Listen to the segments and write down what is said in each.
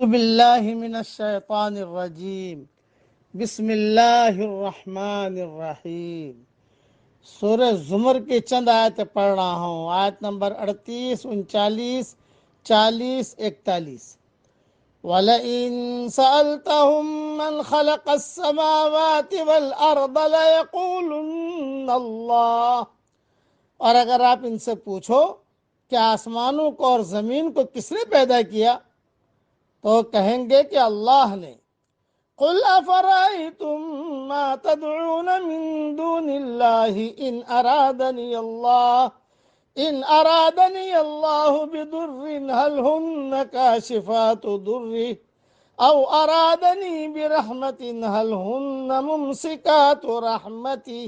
اعوذ باللہ من الشیطان الرجیم بسم اللہ الرحمن الرحیم۔ سورہ زمر کی چند آیتیں پڑھ رہا ہوں، آیت نمبر 38، 39، 40، 41۔ وَلَئِن سَأَلْتَهُم مَّنْ خَلَقَ السَّمَاوَاتِ وَالْأَرْضَ لَيَقُولُنَّ اللَّهُ، اور اگر آپ ان سے پوچھو کہ آسمانوں کو اور زمین کو کس نے پیدا کیا تو کہیں گے کہ اللہ نے۔ قل افرأيتم ما تدعون من دون الله إن أرادني الله بضر هل هن كاشفات ضره أو أرادني برحمة هل هن ممسكات رحمتي۔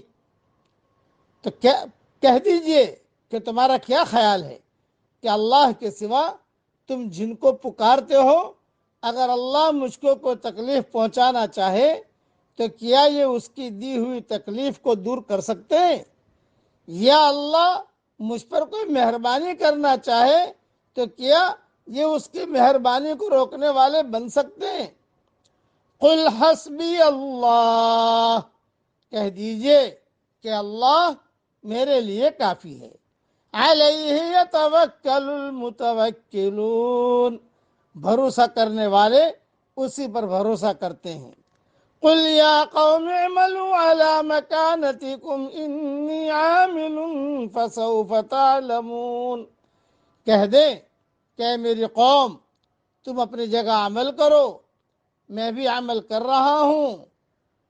تو کہہ دیجئے کہ تمہارا کیا خیال ہے کہ اللہ کے سوا تم جن کو پکارتے ہو، اگر اللہ مجھ کو کوئی تکلیف پہنچانا چاہے تو کیا یہ اس کی دی ہوئی تکلیف کو دور کر سکتے ہیں؟ یا اللہ مجھ پر کوئی مہربانی کرنا چاہے تو کیا یہ اس کی مہربانی کو روکنے والے بن سکتے ہیں؟ قل حسبی اللہ، کہہ دیجئے کہ اللہ میرے لیے کافی ہے۔ علیہ یتوکل المتوکلون، بھروسہ کرنے والے اسی پر بھروسہ کرتے ہیں۔ قل یا قوم اعملوا علی مکانتکم انی عامل فسوف تعلمون، کہہ دیں کہ اے میری قوم تم اپنی جگہ عمل کرو، میں بھی عمل کر رہا ہوں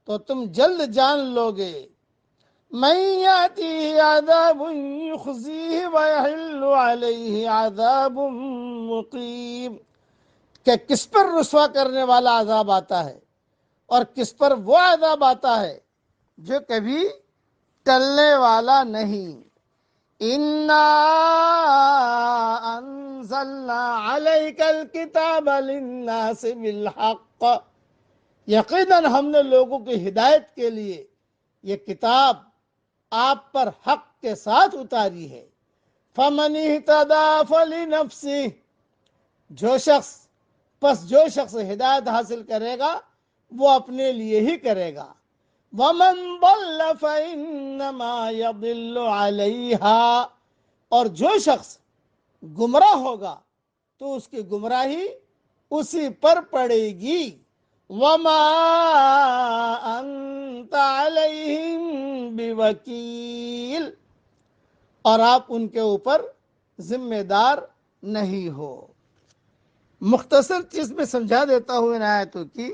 تو تم جلد جان لوگے۔ من یاتیہ عذاب یخزیہ ویحل علیہ عذاب مقیم، کہ کس پر رسوا کرنے والا عذاب آتا ہے اور کس پر وہ عذاب آتا ہے جو کبھی ٹلنے والا نہیں۔ اِنَّا أَنزَلْنَا عَلَيْكَ الْكِتَابَ لِلنَّاسِ بِالْحَقِّ، یقیناً ہم نے لوگوں کی ہدایت کے لیے یہ کتاب آپ پر حق کے ساتھ اتاری ہے۔ فَمَنِ اهْتَدَىٰ فَلِنَفْسِهِ، جو شخص ہدایت حاصل کرے گا وہ اپنے لیے ہی کرے گا۔ وَمَن ضَلَّ فَإِنَّمَا يَضِلُّ عَلَيْهَا، اور جو شخص گمراہ ہوگا تو اس کی گمراہی اسی پر پڑے گی۔ وَمَا أَنْتَ عَلَيْهِمْ بِوَكِيلٍ، اور آپ ان کے اوپر ذمہ دار نہیں ہو۔ مختصر چیز میں سمجھا دیتا ہوں ان آیتوں کی۔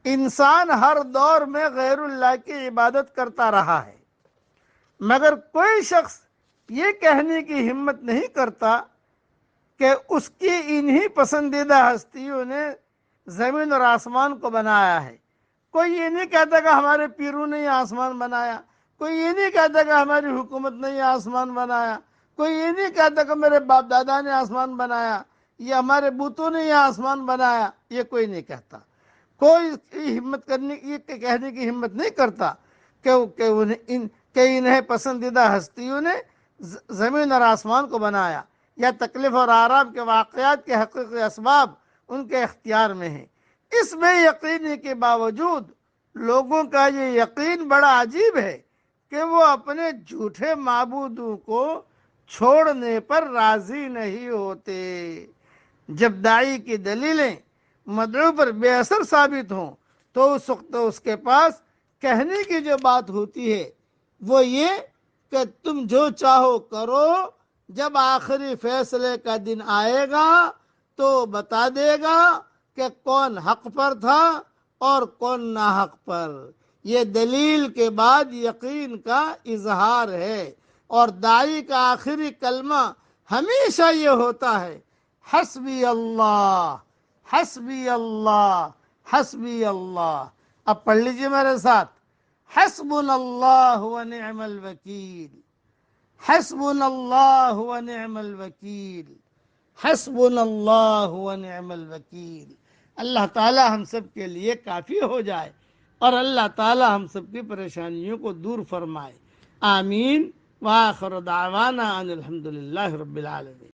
انسان ہر دور میں غیر اللہ کی عبادت کرتا رہا ہے، مگر کوئی شخص یہ کہنے کی ہمت نہیں کرتا کہ اس کی انہی پسندیدہ ہستیوں نے زمین اور آسمان کو بنایا ہے۔ کوئی یہ نہیں کہتا کہ ہمارے پیروں نے یہ آسمان بنایا، کوئی یہ نہیں کہتا کہ ہماری حکومت نے یہ آسمان بنایا، کوئی یہ نہیں کہتا کہ میرے باپ دادا نے آسمان بنایا، یہ ہمارے بتوں نے یہ آسمان بنایا، یہ کوئی نہیں کہتا۔ کوئی ہمت کرنے یہ کہنے کی ہمت نہیں کرتا کہ انہیں پسندیدہ ہستیوں نے زمین اور آسمان کو بنایا، یا تکلیف اور آرام کے واقعات کے حقیقی اسباب ان کے اختیار میں ہیں۔ اس میں یقینی کے باوجود لوگوں کا یہ یقین بڑا عجیب ہے کہ وہ اپنے جھوٹے معبودوں کو چھوڑنے پر راضی نہیں ہوتے۔ جب داعی کی دلیلیں مدعو پر بے اثر ثابت ہوں تو اس وقت اس کے پاس کہنے کی جو بات ہوتی ہے وہ یہ کہ تم جو چاہو کرو، جب آخری فیصلے کا دن آئے گا تو بتا دے گا کہ کون حق پر تھا اور کون ناحق پر۔ یہ دلیل کے بعد یقین کا اظہار ہے، اور داعی کا آخری کلمہ ہمیشہ یہ ہوتا ہے، حسبی اللہ، حسبی اللہ، حسبی اللہ۔ اب پڑھ لیجئے میرے ساتھ، حسبنا اللہ ونعم الوکیل، حسبنا اللہ ونعم الوکیل، حسبنا اللہ ونعم الوکیل۔ اللہ تعالی ہم سب کے لیے کافی ہو جائے اور اللہ تعالی ہم سب کی پریشانیوں کو دور فرمائے۔ آمین۔ وآخر دعوانا ان الحمدللہ رب العالمین۔